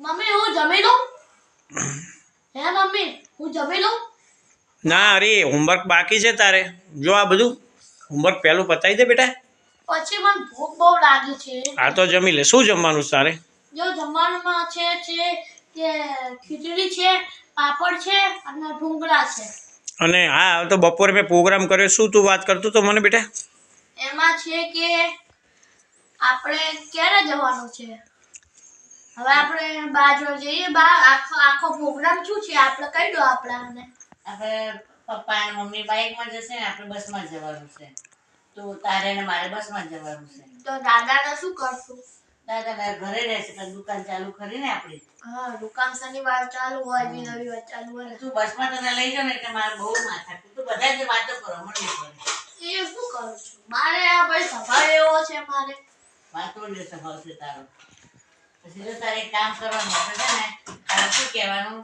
Mummy હું જમી લઉં? હે મમ્મી હું જમી લઉં? ના અરે હોમવર્ક બાકી છે તારે. જો આ બધું હોમવર્ક પહેલું પતાવી દે બેટા. પછી મને ભૂખ બહુ લાગી છે. હા તો જમી લે. શું જમવાનું તારે? જો જમવામાં છે કે ખીચડી છે, પાપડ છે અને ઢોકળા છે. અને હા તો બપોરે મેં પ્રોગ્રામ કર્યો. શું તું વાત કરતો તો મને બેટા? એમાં છે કે આપણે ક્યારે જવાનું છે? હવે આપણે બાજુ જઈએ. આખો પ્રોગ્રામ શું છે આપણે કહી દો આપણાને. આપણે પપ્પા અને મમ્મી બાઇકમાં જશે ને આપણે બસમાં જવાનું છે. તો તારે ને મારે બસમાં જવાનું છે. તો દાદાને શું કરશું? દાદા ઘરે રહેશે પણ દુકાન ચાલુ કરીને આપણી. હા દુકાન શનિવાર ચાલુ હોય, બી રવિવાર ચાલુ હોય. તું બસમાં તને લઈ જાવ ને એટલે મારે બહુ માથા તું બધા જ વાતો કરો મને એ શું કરું છું? મારે આ ભાઈ સ્વભાવ એવો છે. મારે વાતો જ સ્વભાવ છે તારો. પછી જો તારે એક કામ કરવાનું આપણે છે ને તારે શું કહેવાનું?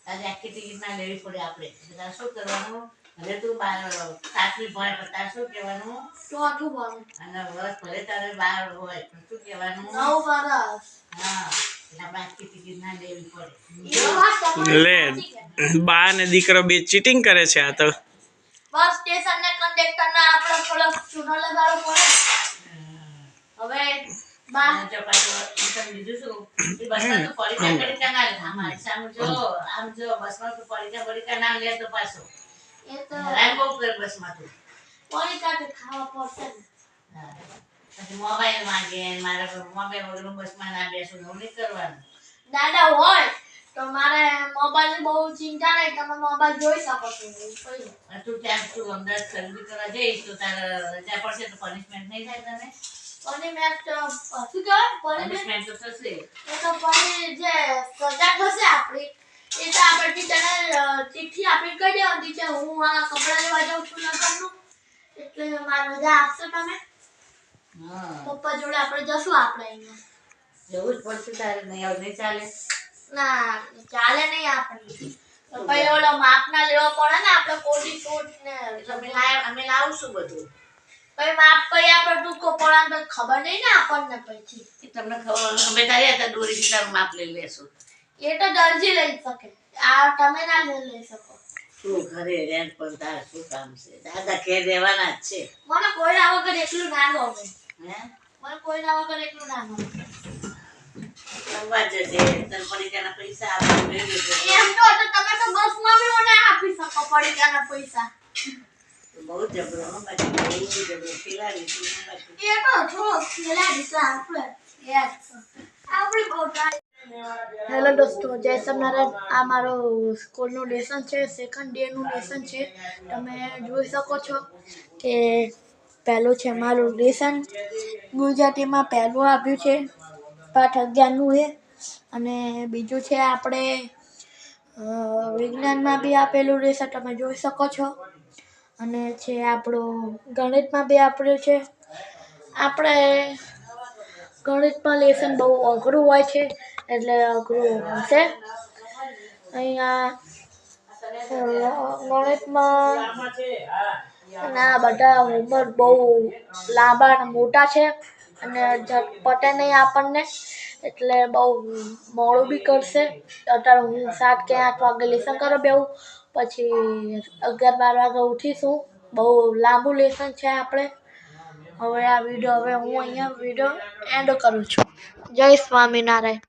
તારે આખી ટિકિટ ના લેવી પડે આપણે. તારે શું કરવાનું? હવે તું 7મી ભણે પણ તારે શું કહેવાનું? ચોથું ભણું. અને વર્ષ ભલે તારે 12 હોય પણ શું કહેવાનું? 9 વર્ષ. હા એટલે આપણે આખી ટિકિટ ના લેવી પડે. લે બા ને દીકરો બે ચીટિંગ કરે છે આ તો. બસ સ્ટેશન ને કંડક્ટર ને આપણે થોડો ચૂનો લગાડવો પડે. હવે બા જો પાછું બીજું શું એ બસમાં તો પડીકા ના લે. અમારી સામે જો આમ જો બસમાં તો પડીકા ના લે તો પાછો એ તો હેરાન બહુ કરે બસમાં તો. પડીકા તો ખાવા પડશે ને. પછી મોબાઈલ માંગે મારા મોબાઈલ વગર બસમાં ના બેસું એવું નહીં કરવાનું. દાદા હોય તો મારે મોબાઈલ ની બહુ ચિંતા નહીં. તમે મોબાઈલ જોઈ શકો છો. તું ત્યાં તું અમદાવાદ ખરીદી કરવા જઈશ તો તારે રજા પડશે તો પનિશમેન્ટ નહીં થાય તને? પનિશમેન્ટ શું કહેવાય? પનિશમેન્ટ તો થશે. એ તો પછી જે સજા થશે આપણી એ તો આપણે ટીચરને ચિઠ્ઠી આપી કહી દેવાની ટીચર હું આ કપડાં લેવા જાઉં છું નગરનું એટલે મારે રજા આપશો તમે? પપ્પા જોડે આપણે જશું. આપણે અહીંયા જવું જ પડશે તારે. નહીં ચાલે. ના ચાલે નહીં આપણે. તો પછી ઓલો માપ ના લેવા પડે ને આપણે કોટી સૂટ ને અમે લાવશું બધું. પછી માપ કઈ આપણે ટૂંકો પડે તો ખબર નહીં ને આપણને. પછી એ તમને ખબર અમે તારી હતા દોરીથી તારું માપ લઈ લેશું. એ તો દરજી લઈ શકે. આ તમે ના લઈ શકો. તું ઘરે રેન્ટ પર તાર શું કામ છે? દાદા ઘેર રહેવાના જ છે. મને કોઈના વગર એકલું ના ગમે. હે મને કોઈના વગર એકલું ના ગમે. રમવા જજે તને પડીકાના પૈસા આપી લઈ લેજો. એમ તો તમે તો બસમાં બી મને આપી શકો પડીકાના પૈસા. બહુ જબરો હો બાકી બહુ જબરો ખિલાડી તું બાકી. એ તો થોડો ખેલાડી છે આપણે. યસ આપણી બહુ ટાઈમ. હેલો દોસ્તો, જય સ્વામિનારાયણ. આ મારો સ્કૂલનું લેસન છે. સેકન્ડ ડે નું લેસન છે. તમે જોઈ શકો છો કે પહેલું છે મારું લેસન. ગુજરાતીમાં પહેલું આવ્યું છે પાઠ 11નું એ. અને બીજું છે આપણે વિજ્ઞાનમાં બી આપેલું લેસન તમે જોઈ શકો છો. અને છે આપણું ગણિતમાં બી આપ્યું છે. આપણે ગણિતમાં લેસન બહુ અઘરું હોય છે એટલે અઘરું હશે. અહીંયા ગણિતમાં આ બધા હોમવર્ક બહુ લાંબા અને મોટા છે અને પટે નહીં આપણને એટલે બહુ મોડું બી કરશે. અત્યારે હું 7 કે 8 વાગે લેસન કરવા બેહું. પછી 11-12 વાગે ઉઠીશું. બહુ લાંબુ લેસન છે આપણે. હવે આ વિડીયો હું અહીંયા વિડીયો એન્ડ કરું છું. જય સ્વામિનારાયણ.